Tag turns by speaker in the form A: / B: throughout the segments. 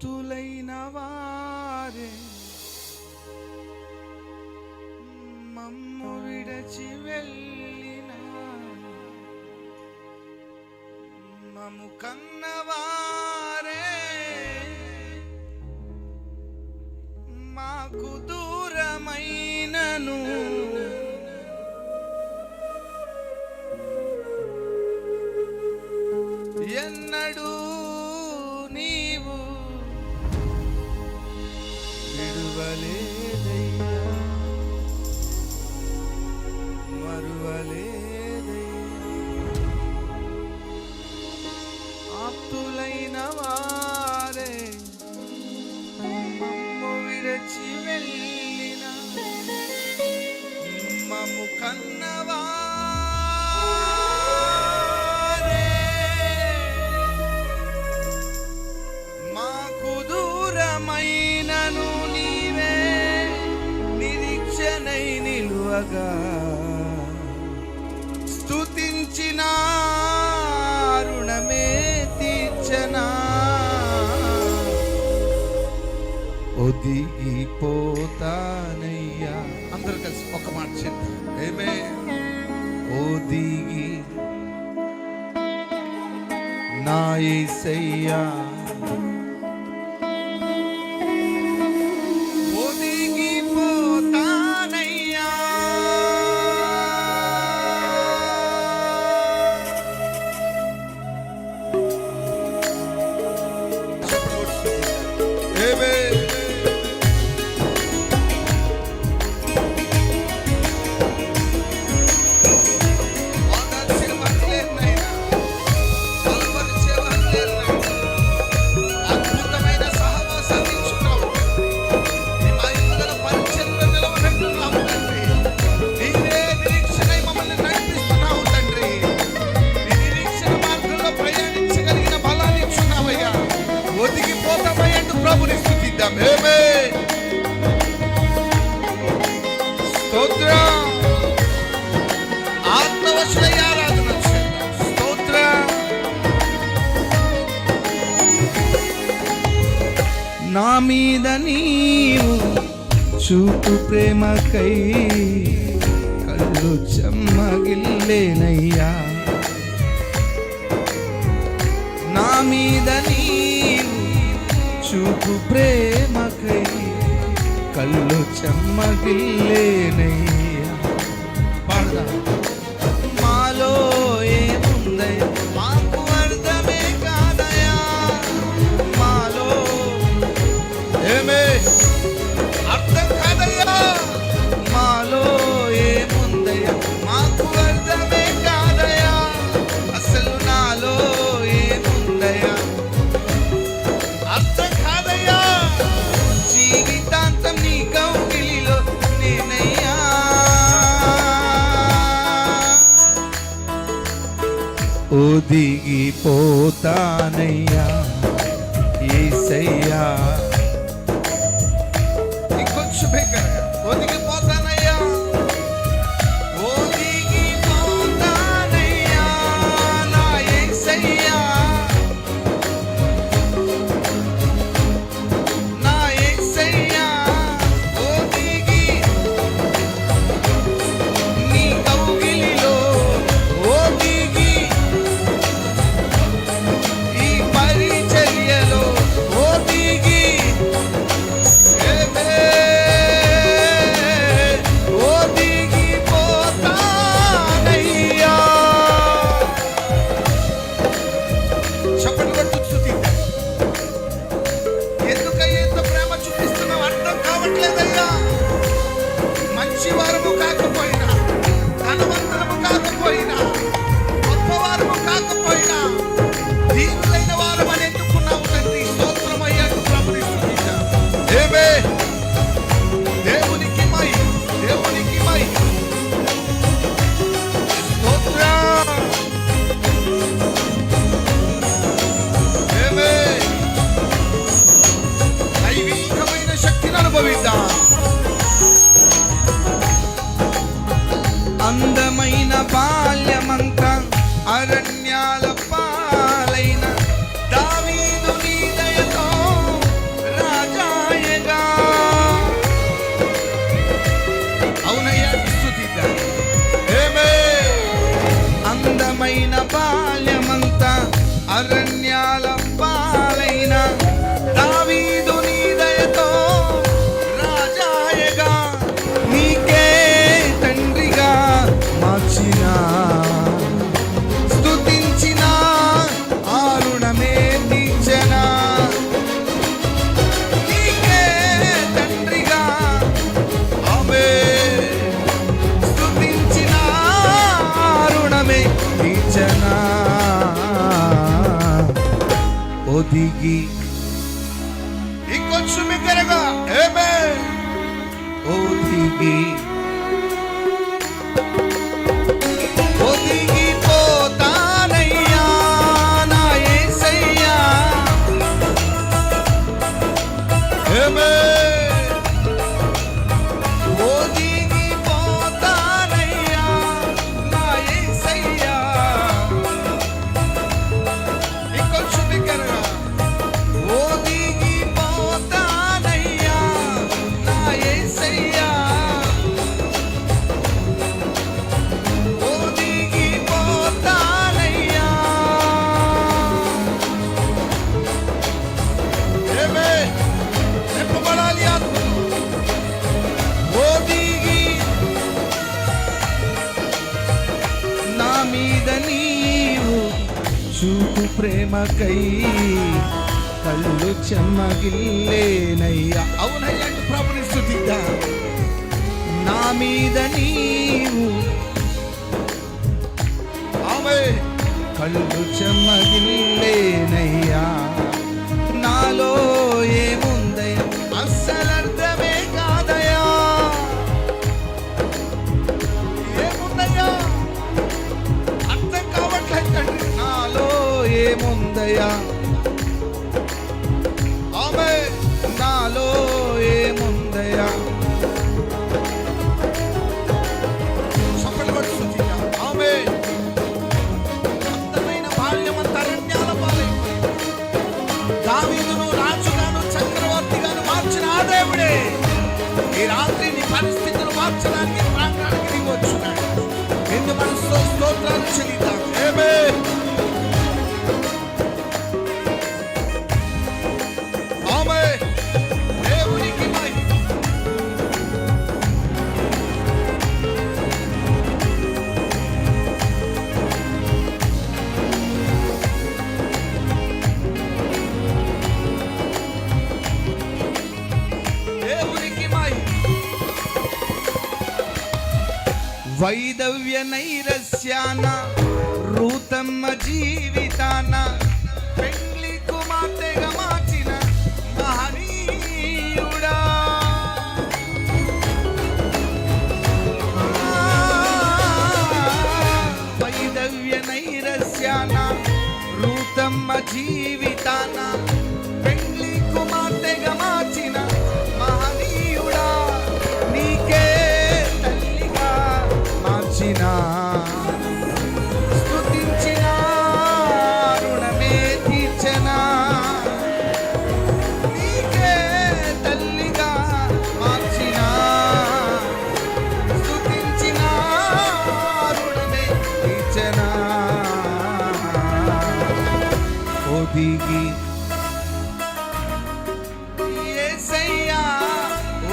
A: ఆప్తులైన వారే మమ్ము విడచి వెళ్ళిన మమ్ము కన్నవారే మాకు దూరమైనను ఎన్నడూ నీవు విడువలేదయ్యా మరువలేదయ్యా. ఆప్తులైన వారే మమ్ము విడచి వెళ్ళిన మమ్ము కన్నవా మైనను నీవే నిరీక్షణై నిలువగా స్తుతించిన రుణమే తీర్చనా ఒదిగిపోతానయ్యా. అందరూ కలిసి ఒక మాట చెప్తాం ఆమేన్. ఒదిగి నా యేసయ్యా ప్రభుని స్తుతిద్దాం. ఆమేన్. స్తోత్రం. ఆత్మవశులై ఆరాధన చేద్దాం. స్తోత్రం. నా మీద నీవు చూపు ప్రేమకై కళ్ళు చెమ్మగిల్లేనయ్యా. నా మీద నీవు చూపు ప్రేమకై కళ్ళు చెమ్మగిల్లేనయ్యా. పాడదా. మాలో ఏముందయ్యా మాకు అర్థమే కాదయా. మాలో ఏమే అర్థం కాదయ్యా. మాలో ఏముందయ్యా మాకు అర్థమే కాదయా. అసలు నాలో ఏముందయ్యా అర్థం కాదయ్యా. జీవితాంతం నీ కౌగిలిలో నేనయ్యా. ఒదిగిపోతానయ్యా యేసయ్యా. ఇంకొంచెం బేకరగా ఒదిగిపోతానయ్యా. ఒదిగిపోతానయ్యా నా యేసయ్యా. నా యేసయ్యా ఒదిగి నీ కౌగిలిలో ఒదిగి ఈ పరిచర్యలో ఒదిగి ఒదిగి ఇంకొంచెం బిగ్గరగా ఆమేన్ ఒదిగి ఒదిగిపోతానయ్యా నా యేసయ్యా ఆమేన్ ఒదిగిపోతానయ్యా నా యేసయ్యా ఇంకొంచెం బిగ్గరగా ఒదిగిపోతానయ్యా నా యేసయ్యా ఒదిగిపోతానయ్యా ఆమేన్ నింపబడాలి ఆత్మతో ఒదిగి నా మీద నీవు చూపు ప్రేమకై కళ్ళు చెమ్మగిల్లేనయ్యా అవునయ్యా ప్రభుని స్తుతిద్దాం నా మీద నీవు ఆమేన్ కళ్ళు చెమ్మగిల్లేనయ్యా నాలో ఏముందయ్యా అస్సలర్థమే కాదయ్యా ఏముందయ్యా అర్థం కావట్లేదు తండ్రి నాలో ఏముందయ్యా ఆమేన్ నాలో ఏముందయ్యా చప్పట్లు కొట్టి స్తుతిద్దాం ఆమేన్ అందమైన బాల్యమంతా అరణ్యాల పాలైపోయింది దావీదును రాజుగాను చక్రవర్తిగాను మార్చిన ఆ దేవుడే ఈ రాత్రి నీ పరిస్థితులు మార్చడానికి ప్రాంతానికి దిగి వచ్చున్నాడు నిన్ను మనసులో స్తోత్రాలు చెల్లిద్దాం ఆమేన్ ఆమేన్ దేవునికి మహిమ దేవునికి మహిమ వైదవ్య నైరస్యాన రూతమ్మ జీవితాన పెండ్లి కుమార్తెగా మార్చిన మహనీయుడా వైదవ్య నైరస్యాన రూతమ్మ జీవితాన పెండ్లి కుమార్తెగా మార్చిన మహనీయుడా నీకే తల్లిగా మార్చిన స్తుతించిన రుణమే తీర్చనా నీకే తల్లిగా మార్చిన స్తుతించిన రుణమే తీర్చనా ఒదిగి యేసయ్యా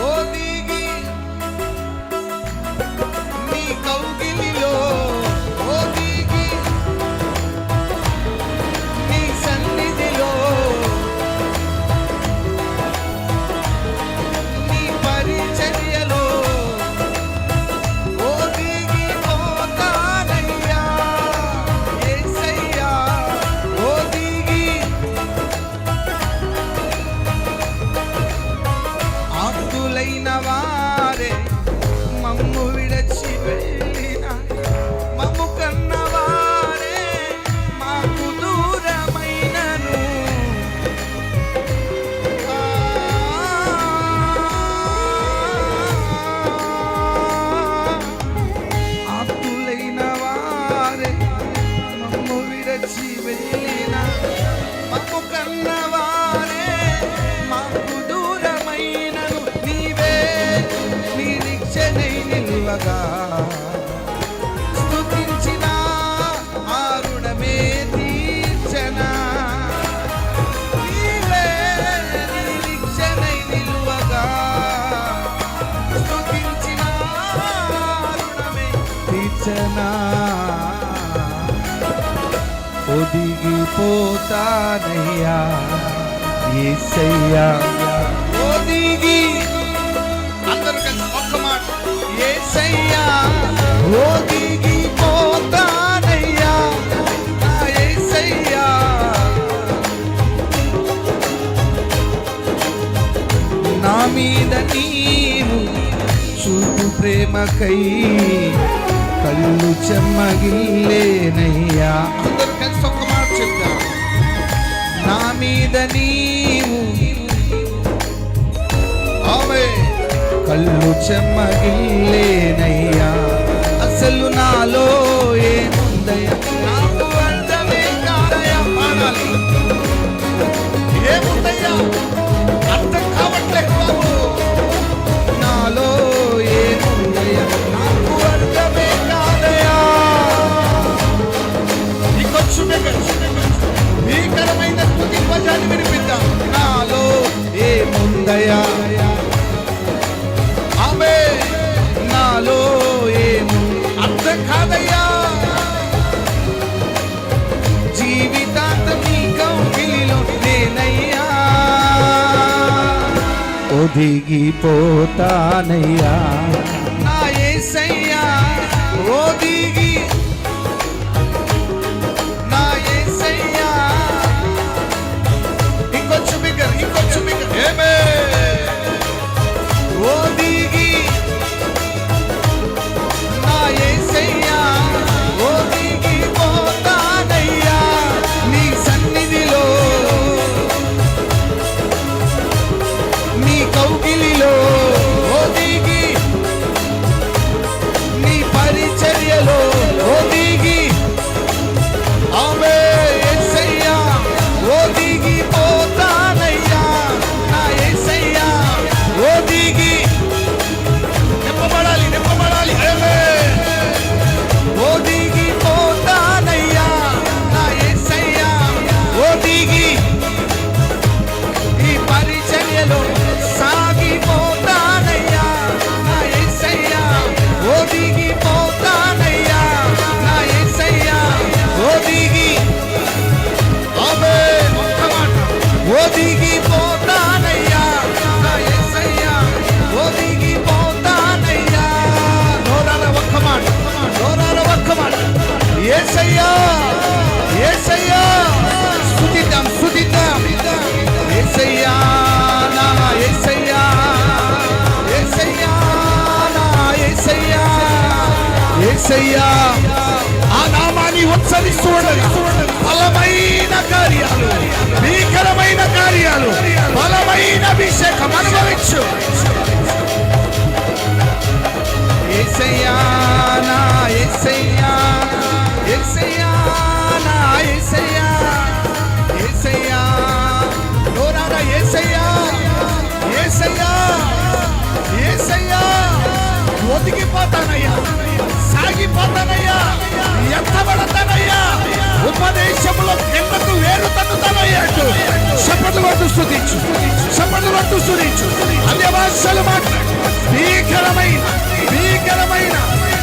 A: ఒదిగి నీ కౌగిలిలో ఒదిగి నీ సన్నిధిలో నీ పరిచర్యలో ఒదిగిపోతానయ్యా యేసయ్యా ఒదిగి ఆప్తులైన వారే మమ్ము విడచి వెళ్ళిన మమ్ము కన్నవారే మాకు దూరమైనను ఆప్తులైన వారే మమ్ము విడచి వెళ్ళిన మమ్ము కన్నవారే మాకు దూరమైనను నీవే నిరీక్షణై నిలువగా స్తుతించిన ఆ రుణమే తీర్చనా నీవే నిరీక్షణై నిలువగా స్తుతించిన ఆ రుణమే తీర్చనా ఒదిగిపోతానయ్యా యేసయ్యా ఒదిగి అందరూ కలిసి ఒక్క మాట యేసయ్యా ఒదిగిపోతానయ్యా నా యేసయ్యా చూపు ప్రేమకై కళ్ళు చెమ్మగిల్లేనయ్యా. అందరూ కలిసి ఒక మాట చెప్తాం. నా మీద నీవు కళ్ళు చెమ్మగిల్లేనయ్యా. అసలు నాలో ఏముందయ్యా, నాకు అర్థమే కాదయ్యా. పాడాలి. ఏముందయ్యా అర్థం కావట్లేదు బాబు. నాలో ఏముందయ్యా, నాకు అర్థమే కాదయ్యా. ఇంకొచ్చు భీకరమైన స్తుతి ధ్వజాన్ని వినిపిద్దాం. నాలో ఏముందయ్యా, ఆమె నాలో ఏము అర్థం కాదయ్యా. జీవితాంతం నీ కౌగిలిలో నేనయ్యా, ఒదిగిపోతానయ్యా. నా యేసయ్యా ఒదిగి, నా యేసయ్యా. ఇంకొంచెం బిగ్గర, ఇంకొంచెం బిగ్గర. ఏమే ఒదిగి, నా యేసయ్యా ఒదిగిపోతానయ్యా. నీ సన్నిధిలో, నీ కౌగిలిలో ఒదిగి, నీ పరిచర్యలో ఒదిగి, ఆమె యేసయ్యా ఒదిగిపోతానయ్యా. నా యేసయ్యా ఒదిగి, నింపబడాలి, నింపబడాలి. ఒదిగిపోతానయ్యా. నా యేసయ్యా ఒదిగి, ఈ పరిచర్యలో సాగిపోతానయ్యా. నా యేసయ్యా ఒదిగిపోతానయ్యా. నా యేసయ్యా ఒదిగి, ఆమేన్. ఒక్క మాట. ఒదిగిపోతానయ్యా. నా యేసయ్యా ఒదిగిపోతానయ్యా. నోరాల ఒక్క మాట, నోరాల ఒక్క మాట. యేసయ్యా, యేసయ్యా. స్తుతిద్దాం, స్తుతిద్దాం. యేసయ్యా, నా యేసయ్యా, యేసయ్యా, నా యేసయ్యా, యేసయ్యా. ఆ నామాన్ని ఉచ్చరిస్తూ ఉండగా బలమైన కార్యాలు, భీకరమైన కార్యాలు, బలమైన అభిషేకం అనుభవించు. యేసయ్యా, నా యేసయ్యా, యేసయ్యా, నా యేసయ్యా, యేసయ్యా. నోరారా యేసయ్యా, యేసయ్యా, యేసయ్యా. ఒదిగిపోతానయ్యా, సాగిపోతానయ్యా, ఎత్తబడతానయ్యా. ఉపదేశంలో కిందకు వేరు తన్నుతానయ్యా. శపథలు పట్టు స్తుతించు, శపథలు పట్టు స్తుతించు. అన్య భాషలు మాట్లాడు. భీకరమైన, భీకరమైన,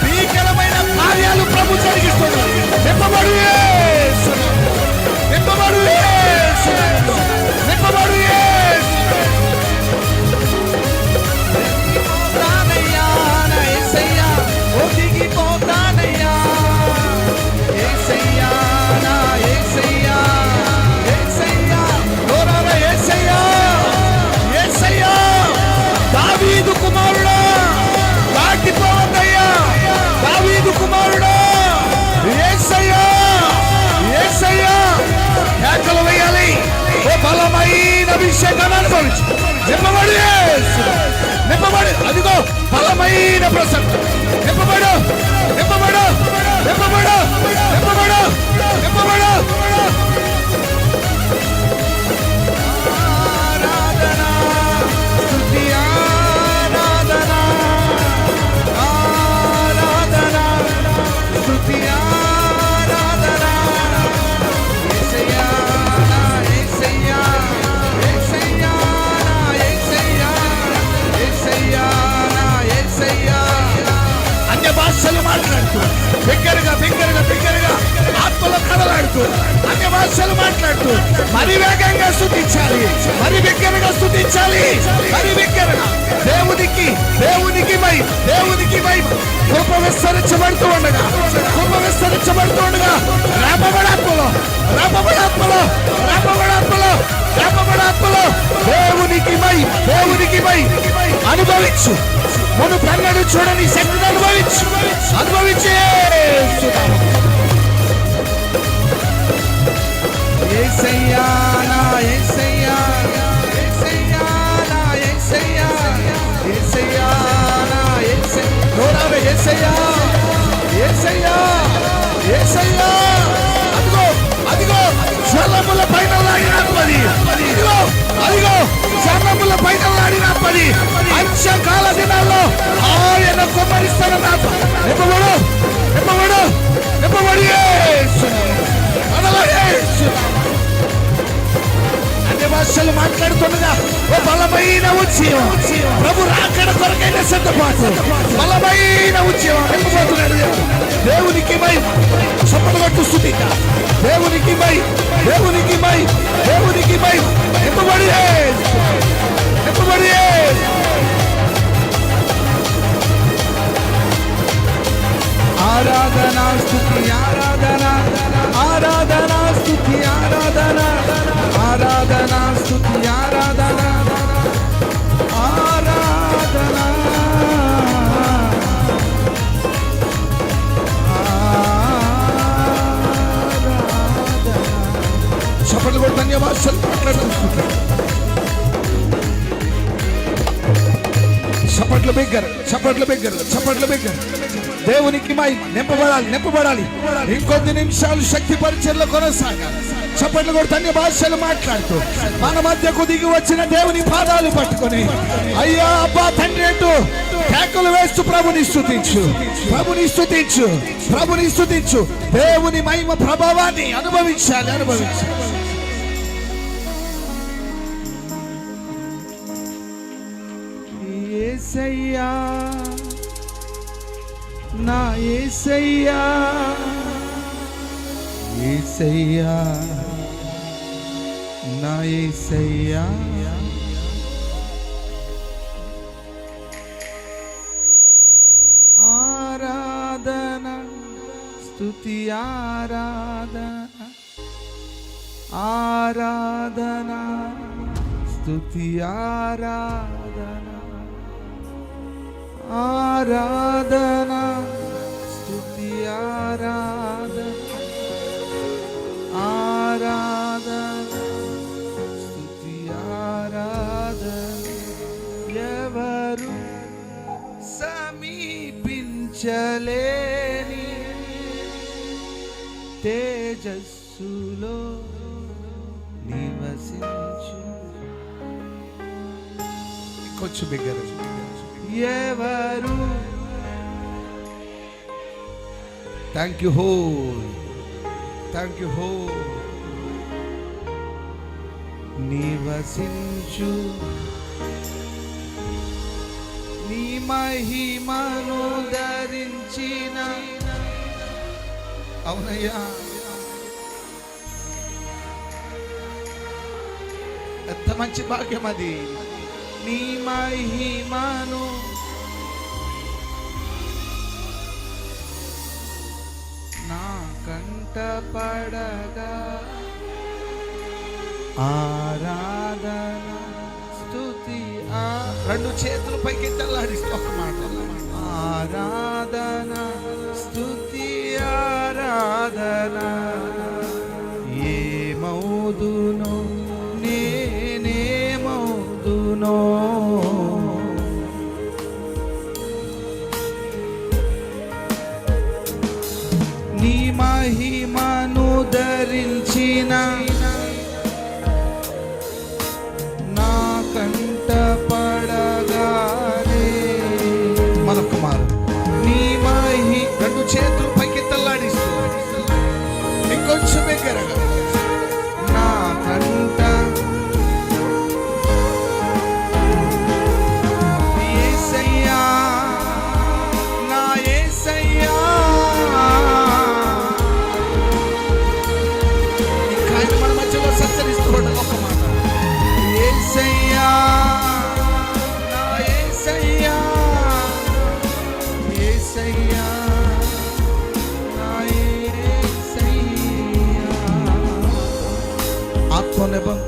A: భీకరమైన కార్యాలు ప్రభు జరిగిస్తున్నాడు. నింపబడు యేసు, నింపబడు యేసు, నింపబడు యేసు. ఒదిగిపోతానయ్యా. నా యేసయ్యా ఒదిగిపోతానయ్యా. యేసయ్యా, నా యేసయ్యా, యేసయ్యా. నోరారా యేసయ్యా, యేసయ్యా. దావీదు కుమారుడా దాటిపోవద్దయ్యా. దావీదు కుమారుడా యేసయ్యా, యేసయ్యా. కేకలు వేయాలి. ఓ బలమైన అభిషేకాన్ని అనుభవించు. నింపబడు యేసు, నింపబడు. అదిగో బలమైన ప్రసక్తి. నింపబడు, నింపబడు, నింపబడు, నింపబడు, నింపబడు. ఆరాధన, స్తుతి ఆరాధన, ఆరాధన, స్తుతి ఆరాధన. యేసయ్యా, నా యేసయ్యా, యేసయ్యా, నా యేసయ్యా, యేసయ్యా, నా యేసయ్యా. అన్య భాషలు మాట్లాడుతూ బిగ్గరగా, బిగ్గరగా, బిగ్గరగా ఆత్మలో కదలాడుతూ అన్య భాషలు మాట్లాడుతూ మరి వేగంగా స్తుతించాలి, మరి బిగ్గరగా స్తుతించాలి, మరి బిగ్గరగా. దేవునికి, దేవునికి మై, దేవునికి మై. కృప విస్తరించబడుతూ ఉండగా, కృప విస్తరించబడుతూ ఉండగా రేపబడాత్మలో, రేపబడాత్మలో, రేపబడాత్మలో, రేపబడాత్మలో దేవునికి మై, దేవునికి మై. అనుభవించు, మునుపెన్నడూ చూడని శక్తిని అనుభవించే యేసయ్యా నా యేసయ్యా, యేసయ్యా నా యేసయ్యా, యేసయ్యా నా యేసయ్యా, నోరావే యేసయ్యా, యేసయ్యా, యేసయ్యా. అదిగో అదిగో జలముల పైన లాడిన పది, అదిగో అదిగో జలముల పైన లాడిన పది. అంత్యకాల దినాల్లో ఆయన కుమ్మరిస్తాడు. నాకు నింపబడు నింపబడు నింపబడి అన్ని భాషలు మాట్లాడుతుండగా ఓ బలమైన ఉద్యమం, ప్రభు రాకడ కొరకైన సిద్ధపాటు, బలమైన ఉద్యమం నింపబోతున్నాడు. దేవునికి మై చప్పట్లు స్తుతిక, దేవునికి మై, దేవునికి మై, దేవునికి మై. నింపబడి నింపబడి ఆరాధన స్తుతి, ఆరాధన ఆరాధన స్తుతి, ఆరాధన ఆరాధన స్తుతి, ఆరాధన ఆరాధన. చప్పట్లు కూడా ధన్యవాదాలు మాట్లాడుకుంటున్నారు. చప్పట్లు బిగ్గర, చప్పట్లు బిగ్గర, చప్పట్లు బిగ్గర. దేవునికి మహిమ. నింపబడాలి నింపబడాలి. ఇంకొద్ది నిమిషాలు శక్తి పరిచయంలో కొనసాగాలి. చప్పట్లు కూడా ధన్య భాషలు మాట్లాడుతూ మన మధ్యకు దిగి వచ్చిన దేవుని పాదాలు పట్టుకొని అయ్యా అబ్బా తండ్రి అంటూ కేకలు వేస్తూ ప్రభుని స్తుతించు, ప్రభుని స్తుతించు, ప్రభుని స్తుతించు. దేవుని మహిమ ప్రభావాన్ని అనుభవించాలి, అనుభవించాలి. యేసయ్యా నా యేసయ్యా, యేసయ్యా నా యేసయ్యా. ఆరాధన స్తుతి, ఆరాధన ఆరాధన స్తుతి, ఆరాధన ఆరాధన స్తుతి, ఆరాధన ఆరాధన స్తుతి, ఆరాధన. ఎవరు సమీపించలేని తేజస్సులో నివసించు. కొంచెం బిగ్గర. ఎవరు థ్యాంక్ యూ హో, థ్యాంక్ యూ హో. నివసించు నీ మహిమను ధరించిన. అవునయ్యా, ఎంత మంచి భాగ్యం అది. నీ మహిమను నా కంట పడగా. ఆరాధన స్తుతి, రెండు చేతుల పైకి తెల్లాడిస్తూ ఒక మాట. ఆరాధన స్తుతి, ఆరాధన. ఏమౌదునో నేనేమౌదునో, నీ మహిమను ధరించిన నా కంట పడగానే. మనకు మారు నీ మహి. రెండు చేతులు పైకి తల్లాడిస్తూ ఇంకొంచెం దగ్గరగా. నా కంట యేసయ్యా, నా యేసయ్యా. మన మధ్యలో సంచరిస్తూ ఒక మాట. యేసయ్యా, నా యేసయ్యా, యేసయ్యా, నా యేసయ్యా. ఆత్మనిర్భరం